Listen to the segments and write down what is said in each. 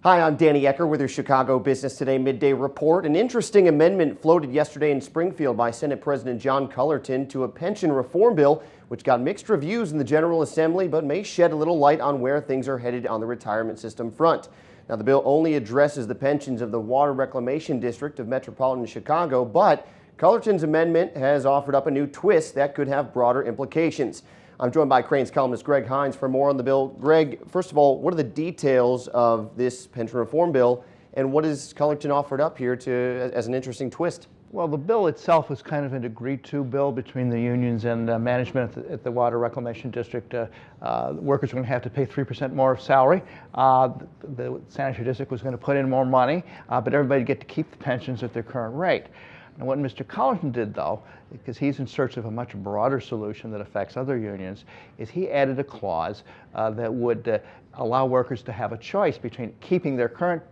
Hi, I'm Danny Ecker with your Chicago Business Today Midday Report. An interesting amendment floated yesterday in Springfield by Senate President John Cullerton to a pension reform bill, which got mixed reviews in the General Assembly, but may shed a little light on where things are headed on the retirement system front. Now, the bill only addresses the pensions of the Water Reclamation District of Metropolitan Chicago, but Cullerton's amendment has offered up a new twist that could have broader implications. I'm joined by Crain's columnist Greg Hines for more on the bill. Greg, first of all, what are the details of this pension reform bill, and what has Cullerton offered up here as an interesting twist? Well, the bill itself was kind of an agreed-to bill between the unions and management at the Water Reclamation District. Workers were going to have to pay 3% more of salary. The sanitary district was going to put in more money, but everybody would get to keep the pensions at their current rate. And what Mr. Cullerton did, though, because he's in search of a much broader solution that affects other unions, is he added a clause that would allow workers to have a choice between keeping their current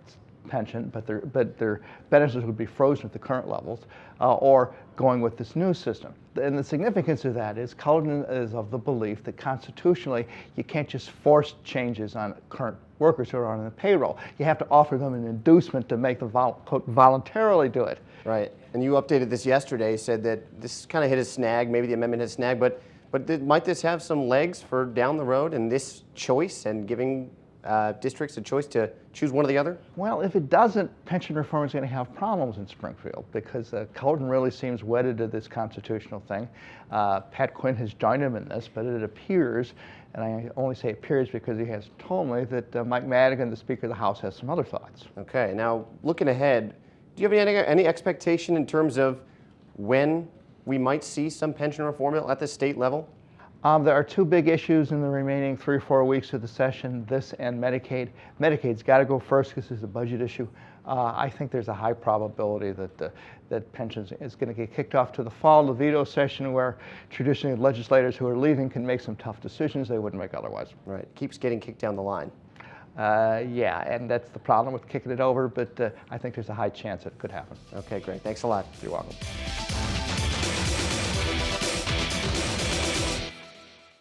pension, but their benefits would be frozen at the current levels, or going with this new system. And the significance of that is Cullerton is of the belief that constitutionally you can't just force changes on current workers who are on the payroll. You have to offer them an inducement to make them voluntarily do it. Right. And you updated this yesterday, said that this kind of hit a snag, maybe the amendment hit a snag, but might this have some legs for down the road and this choice and giving districts a choice to choose one or the other? Well, if it doesn't, pension reform is going to have problems in Springfield because Cullerton really seems wedded to this constitutional thing. Pat Quinn has joined him in this, but it appears, and I only say appears because he has told me, that Mike Madigan, the Speaker of the House, has some other thoughts. Okay, now looking ahead, do you have any expectation in terms of when we might see some pension reform bill at the state level? There are two big issues in the remaining 3 or 4 weeks of the session, this and Medicaid. Medicaid's got to go first because it's a budget issue. I think there's a high probability that pensions is going to get kicked off to the fall, the veto session, where traditionally legislators who are leaving can make some tough decisions they wouldn't make otherwise. Right, keeps getting kicked down the line. Yeah, and that's the problem with kicking it over, but I think there's a high chance it could happen. Okay, great. Thanks a lot. You're welcome.